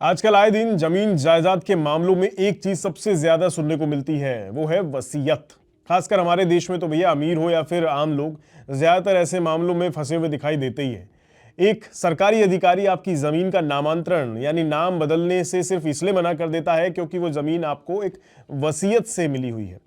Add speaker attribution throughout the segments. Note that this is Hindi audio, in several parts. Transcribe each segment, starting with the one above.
Speaker 1: आजकल आए दिन जमीन जायदाद के मामलों में एक चीज सबसे ज्यादा सुनने को मिलती है, वो है वसीयत। खासकर हमारे देश में तो भैया अमीर हो या फिर आम लोग, ज्यादातर ऐसे मामलों में फंसे हुए दिखाई देते ही है। एक सरकारी अधिकारी आपकी जमीन का नामांतरण यानी नाम बदलने से सिर्फ इसलिए मना कर देता है क्योंकि वो जमीन आपको एक वसीयत से मिली हुई है।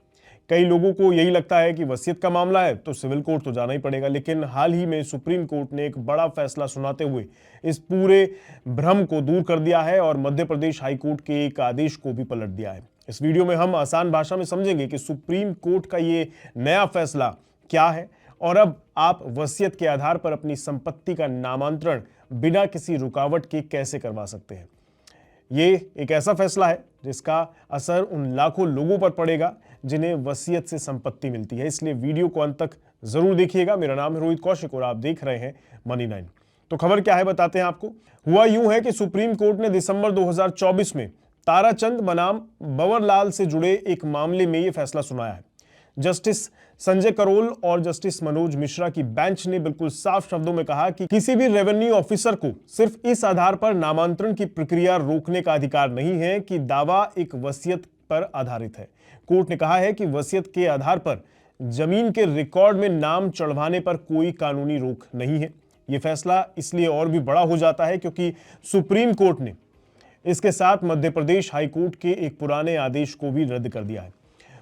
Speaker 1: कई लोगों को यही लगता है कि वसीयत का मामला है तो सिविल कोर्ट तो जाना ही पड़ेगा, लेकिन हाल ही में सुप्रीम कोर्ट ने एक बड़ा फैसला सुनाते हुए इस पूरे भ्रम को दूर कर दिया है और मध्य प्रदेश हाई कोर्ट के एक आदेश को भी पलट दिया है। इस वीडियो में हम आसान भाषा में समझेंगे कि सुप्रीम कोर्ट का ये नया फैसला क्या है और अब आप वसीयत के आधार पर अपनी संपत्ति का नामांतरण बिना किसी रुकावट के कैसे करवा सकते हैं। ये एक ऐसा फैसला है जिसका असर उन लाखों लोगों पर पड़ेगा जिन्हें वसीयत से संपत्ति मिलती है, इसलिए वीडियो को अंत तक जरूर देखिएगा। मेरा नाम है रोहित कौशिक और आप देख रहे हैं मनी 9। तो खबर क्या है बताते हैं आपको। हुआ यूं है कि सुप्रीम कोर्ट ने दिसंबर 2024 में ताराचंद बनाम भंवर से जुड़े एक मामले में यह फैसला सुनाया है। जस्टिस संजय करोल और जस्टिस मनोज मिश्रा की बेंच ने बिल्कुल साफ शब्दों में कहा कि किसी भी रेवेन्यू ऑफिसर को सिर्फ इस आधार पर नामांतरण की प्रक्रिया रोकने का अधिकार नहीं है कि दावा एक वसीयत पर आधारित है। कोर्ट ने कहा है कि वसीयत के आधार पर जमीन के रिकॉर्ड में नाम चढ़वाने पर कोई कानूनी रोक नहीं है। यह फैसला इसलिए और भी बड़ा हो जाता है क्योंकि सुप्रीम कोर्ट ने इसके साथ मध्य प्रदेश हाई कोर्ट के एक पुराने आदेश को भी रद्द कर दिया है।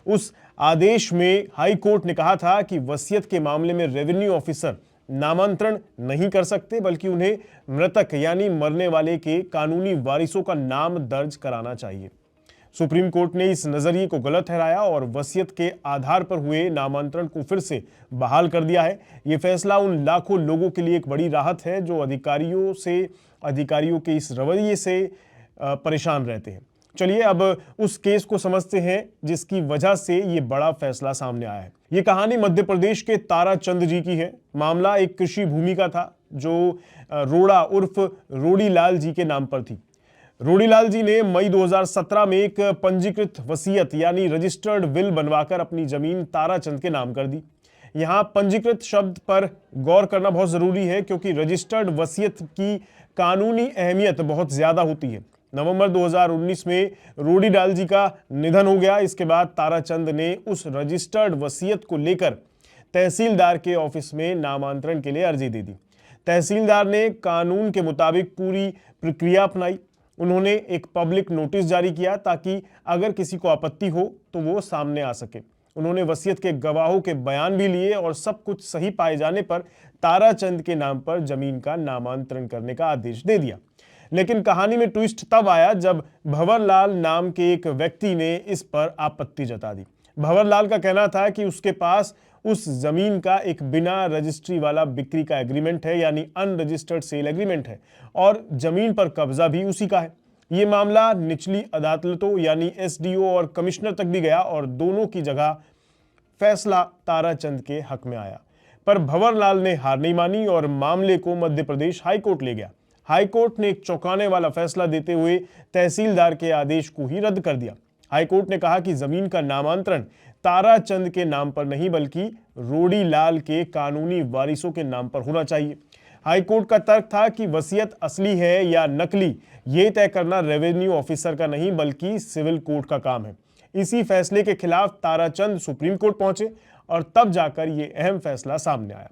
Speaker 1: उस आदेश में हाई कोर्ट ने कहा था कि वसीयत के मामले में रेवेन्यू ऑफिसर नामांतरण नहीं कर सकते, बल्कि उन्हें मृतक यानी मरने वाले के कानूनी वारिसों का नाम दर्ज कराना चाहिए। सुप्रीम कोर्ट ने इस नजरिए को गलत ठहराया और वसीयत के आधार पर हुए नामांतरण को फिर से बहाल कर दिया है। यह फैसला उन लाखों लोगों के लिए एक बड़ी राहत है जो अधिकारियों के इस रवैये से परेशान रहते हैं। चलिए अब उस केस को समझते हैं जिसकी वजह से ये बड़ा फैसला सामने आया है। ये कहानी मध्य प्रदेश के ताराचंद जी की है। मामला एक कृषि भूमि का था जो रोड़ा उर्फ रोड़ीलाल जी के नाम पर थी। रोड़ीलाल जी ने मई 2017 में एक पंजीकृत वसीयत यानी रजिस्टर्ड विल बनवाकर अपनी जमीन ताराचंद के नाम कर दी। यहां पंजीकृत शब्द पर गौर करना बहुत जरूरी है क्योंकि रजिस्टर्ड वसीयत की कानूनी अहमियत बहुत ज्यादा होती है। नवंबर 2019 में रोड़ीलाल जी का निधन हो गया। इसके बाद ताराचंद ने उस रजिस्टर्ड वसीयत को लेकर तहसीलदार के ऑफिस में नामांतरण के लिए अर्जी दे दी। तहसीलदार ने कानून के मुताबिक पूरी प्रक्रिया अपनाई। उन्होंने एक पब्लिक नोटिस जारी किया ताकि अगर किसी को आपत्ति हो तो वो सामने आ सके। उन्होंने वसीयत के गवाहों के बयान भी लिए और सब कुछ सही पाए जाने पर ताराचंद के नाम पर जमीन का नामांतरण करने का आदेश दे दिया। लेकिन कहानी में ट्विस्ट तब आया जब भंवर नाम के एक व्यक्ति ने इस पर आपत्ति जता दी। भंवर का कहना था कि उसके पास उस जमीन का एक बिना रजिस्ट्री वाला बिक्री का एग्रीमेंट है यानी अनरजिस्टर्ड सेल एग्रीमेंट है और जमीन पर कब्जा भी उसी का है। यह मामला निचली अदालतों यानी एसडीओ और कमिश्नर तक भी गया और दोनों की जगह फैसला ताराचंद के हक में आया। पर भंवर ने हार नहीं मानी और मामले को मध्य प्रदेश हाई कोर्ट ले गया। हाई कोर्ट ने एक चौंकाने वाला फैसला देते हुए तहसीलदार के आदेश को ही रद्द कर दिया। हाई कोर्ट ने कहा कि जमीन का नामांतरण ताराचंद के नाम पर नहीं बल्कि रोड़ीलाल के कानूनी वारिसों के नाम पर होना चाहिए। हाई कोर्ट का तर्क था कि वसीयत असली है या नकली ये तय करना रेवेन्यू ऑफिसर का नहीं बल्कि सिविल कोर्ट का काम है। इसी फैसले के खिलाफ ताराचंद सुप्रीम कोर्ट पहुंचे और तब जाकर यह अहम फैसला सामने आया।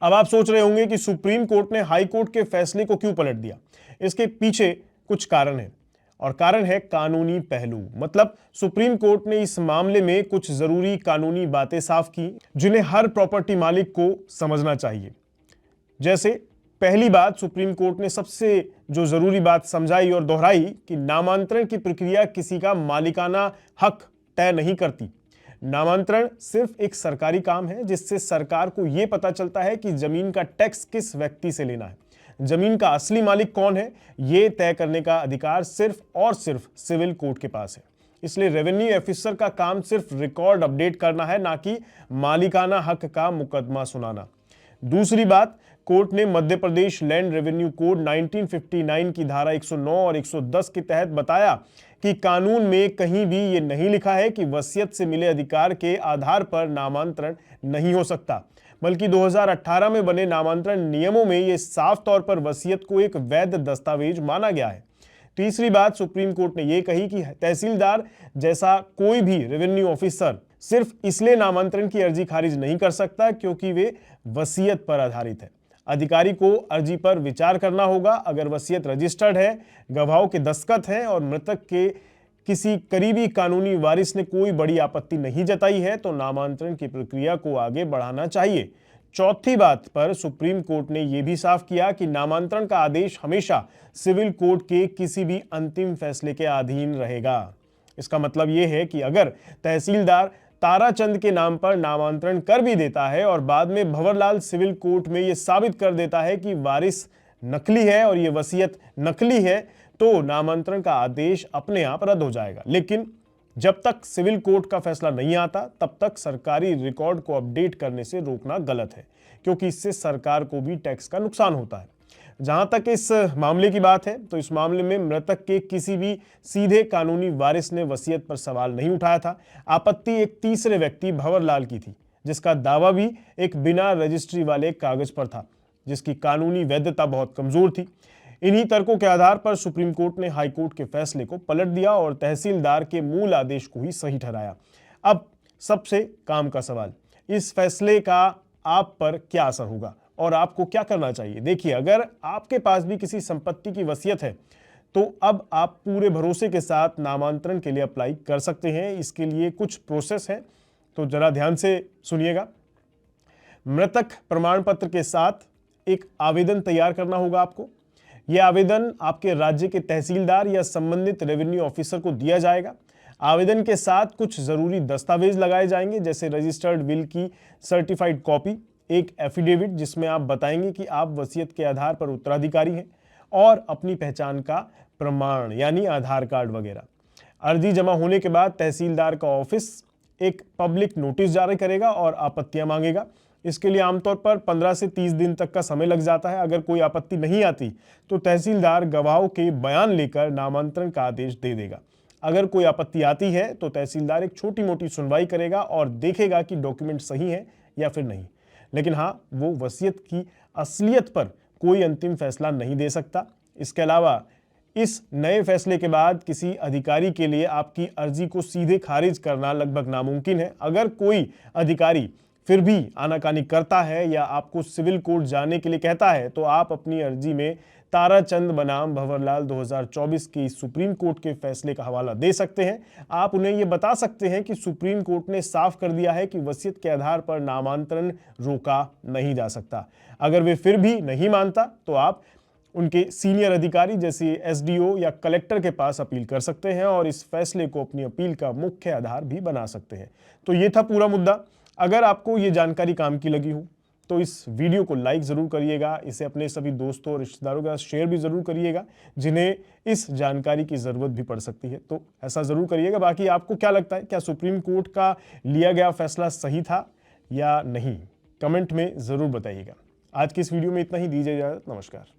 Speaker 1: अब आप सोच रहे होंगे कि सुप्रीम कोर्ट ने हाई कोर्ट के फैसले को क्यों पलट दिया। इसके पीछे कुछ कारण है और कारण है कानूनी पहलू। मतलब सुप्रीम कोर्ट ने इस मामले में कुछ जरूरी कानूनी बातें साफ की जिन्हें हर प्रॉपर्टी मालिक को समझना चाहिए। जैसे पहली बात, सुप्रीम कोर्ट ने सबसे जो जरूरी बात समझाई और दोहराई कि नामांतरण की प्रक्रिया किसी का मालिकाना हक तय नहीं करती। नामांतरण सिर्फ एक सरकारी काम है जिससे सरकार को यह पता चलता है कि जमीन का टैक्स किस व्यक्ति से लेना है। जमीन का असली मालिक कौन है यह तय करने का अधिकार सिर्फ और सिर्फ सिविल कोर्ट के पास है। इसलिए रेवेन्यू ऑफिसर का काम सिर्फ रिकॉर्ड अपडेट करना है, ना कि मालिकाना हक का मुकदमा सुनाना। दूसरी बात, कोर्ट ने Madhya Pradesh land revenue code 1959 की धारा 109 और 110 के तहत बताया कि कानून में कहीं भी ये नहीं लिखा है कि वसीयत से मिले अधिकार के आधार पर नामांतरण नहीं हो सकता, बल्कि 2018 में बने नामांतरण नियमों में ये साफ तौर पर वसीयत को एक वैध दस्तावेज माना गया है। तीसरी बात सुप्रीम कोर्ट ने यह कही कि तहसीलदार जैसा कोई भी रेवेन्यू ऑफिसर सिर्फ इसलिए नामांतरण की अर्जी खारिज नहीं कर सकता क्योंकि वे वसीयत पर आधारित है। अधिकारी को अर्जी पर विचार करना होगा। अगर वसीयत रजिस्टर्ड है, गवाहों के दस्तखत हैं और मृतक के किसी करीबी कानूनी वारिस ने कोई बड़ी आपत्ति नहीं जताई है तो नामांतरण की प्रक्रिया को आगे बढ़ाना चाहिए। चौथी बात पर सुप्रीम कोर्ट ने यह भी साफ किया कि नामांतरण का आदेश हमेशा सिविल कोर्ट के किसी भी अंतिम फैसले के अधीन रहेगा। इसका मतलब यह है कि अगर तहसीलदार ताराचंद के नाम पर नामांतरण कर भी देता है और बाद में भंवरलाल सिविल कोर्ट में यह साबित कर देता है कि वारिस नकली है और यह वसीयत नकली है, तो नामांतरण का आदेश अपने आप रद्द हो जाएगा। लेकिन जब तक सिविल कोर्ट का फैसला नहीं आता तब तक सरकारी रिकॉर्ड को अपडेट करने से रोकना गलत है, क्योंकि इससे सरकार को भी टैक्स का नुकसान होता है। जहां तक इस मामले की बात है तो इस मामले में मृतक के किसी भी सीधे कानूनी वारिस ने वसीयत पर सवाल नहीं उठाया था। आपत्ति एक तीसरे व्यक्ति भंवरलाल की थी, जिसका दावा भी एक बिना रजिस्ट्री वाले कागज पर था, जिसकी कानूनी वैधता बहुत कमजोर थी। इन्हीं तर्कों के आधार पर सुप्रीम कोर्ट ने हाई कोर्ट के फैसले को पलट दिया और तहसीलदार के मूल आदेश को ही सही ठहराया। अब सबसे काम का सवाल, इस फैसले का आप पर क्या असर होगा और आपको क्या करना चाहिए? देखिए, अगर आपके पास भी किसी संपत्ति की वसीयत है तो अब आप पूरे भरोसे के साथ नामांतरण के लिए अप्लाई कर सकते हैं। इसके लिए कुछ प्रोसेस है, तो जरा ध्यान से सुनिएगा। मृतक प्रमाण पत्र के साथ एक आवेदन तैयार करना होगा आपको। यह आवेदन आपके राज्य के तहसीलदार या संबंधित रेवेन्यू ऑफिसर को दिया जाएगा। आवेदन के साथ कुछ जरूरी दस्तावेज लगाए जाएंगे, जैसे रजिस्टर्ड विल की सर्टिफाइड कॉपी, एक एफिडेविट जिसमें आप बताएंगे कि आप वसीयत के आधार पर उत्तराधिकारी हैं, और अपनी पहचान का प्रमाण यानी आधार कार्ड वगैरह। अर्जी जमा होने के बाद तहसीलदार का ऑफिस एक पब्लिक नोटिस जारी करेगा और आपत्तियां मांगेगा। इसके लिए आमतौर पर 15 से 30 दिन तक का समय लग जाता है। अगर कोई आपत्ति नहीं आती तो तहसीलदार गवाहों के बयान लेकर नामांतरण का आदेश दे देगा। अगर कोई आपत्ति आती है तो तहसीलदार एक छोटी मोटी सुनवाई करेगा और देखेगा कि डॉक्यूमेंट सही है या फिर नहीं। लेकिन हाँ, वो वसीयत की असलियत पर कोई अंतिम फैसला नहीं दे सकता। इसके अलावा इस नए फैसले के बाद किसी अधिकारी के लिए आपकी अर्जी को सीधे खारिज करना लगभग नामुमकिन है। अगर कोई अधिकारी फिर भी आनाकानी करता है या आपको सिविल कोर्ट जाने के लिए कहता है तो आप अपनी अर्जी में ताराचंद बनाम भंवरलाल 2024 की सुप्रीम कोर्ट के फैसले का हवाला दे सकते हैं। आप उन्हें यह बता सकते हैं कि सुप्रीम कोर्ट ने साफ कर दिया है कि वसीयत के आधार पर नामांतरण रोका नहीं जा सकता। अगर वे फिर भी नहीं मानता तो आप उनके सीनियर अधिकारी जैसे एसडीओ या कलेक्टर के पास अपील कर सकते हैं और इस फैसले को अपनी अपील का मुख्य आधार भी बना सकते हैं। तो ये था पूरा मुद्दा। अगर आपको ये जानकारी काम की लगी हो तो इस वीडियो को लाइक ज़रूर करिएगा, इसे अपने सभी दोस्तों और रिश्तेदारों के साथ शेयर भी ज़रूर करिएगा जिन्हें इस जानकारी की ज़रूरत भी पड़ सकती है। तो ऐसा ज़रूर करिएगा। बाकी आपको क्या लगता है, क्या सुप्रीम कोर्ट का लिया गया फैसला सही था या नहीं? कमेंट में ज़रूर बताइएगा। आज की इस वीडियो में इतना ही। दीजिए इजाज़त। नमस्कार।